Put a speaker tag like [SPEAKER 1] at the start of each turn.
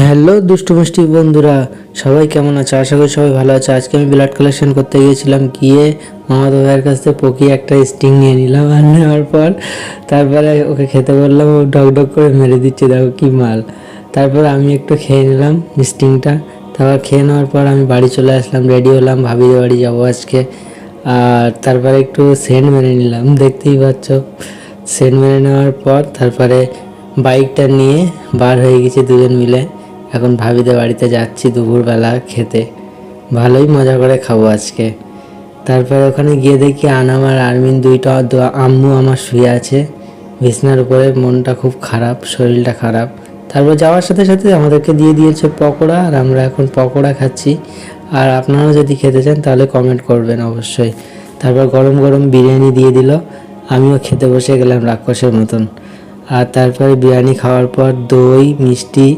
[SPEAKER 1] Hello দুষ্টু মিষ্টি বন্ধুরা, সবাই কেমন আছে? আশা করি সবাই ভালো আছে। আজকে আমি ব্লাড কালেকশন করতে গিয়েছিলাম, গিয়ে মামাতো ভাইয়ের কাছ থেকে পকি একটা স্টিং নিয়ে নিলাম। আর নেওয়ার পর তারপরে ওকে খেতে বললাম, ও ডক ডক করে মেরে দিচ্ছে, দেখো কি মাল। তারপর আমি একটু খেয়ে নিলাম স্টিংটা। তারপর খেয়ে নেওয়ার পর আমি বাড়ি চলে আসলাম, রেডি হলাম, ভাবির বাড়ি যাবো আজকে। আর তারপরে একটু সেন্ট মেরে নিলাম, দেখতেই পাচ্ছ। সেন্ট মেরে নেওয়ার পর তারপরে বাইকটা নিয়ে বার হয়ে গেছি দুজন মিলে। এখন ভাবিদের বাড়িতে যাচ্ছি দুপুরবেলা খেতে, ভালোই মজা করে খাবো আজকে। তারপরে ওখানে গিয়ে দেখি আনাম আর আরমিন আম্মু আমার শুয়ে আছে বিছনার উপরে, মনটা খুব খারাপ, শরীরটা খারাপ। তারপর যাওয়ার সাথে সাথে আমাদেরকে দিয়ে দিয়েছে পকোড়া, আর আমরা এখন পকোড়া খাচ্ছি। আর আপনারাও যদি খেতে চান তাহলে কমেন্ট করবেন অবশ্যই। তারপর গরম গরম বিরিয়ানি দিয়ে দিল, আমিও খেতে বসে গেলাম রাক্ষসের মতন। আর তারপরে বিরিয়ানি খাওয়ার পর দই মিষ্টি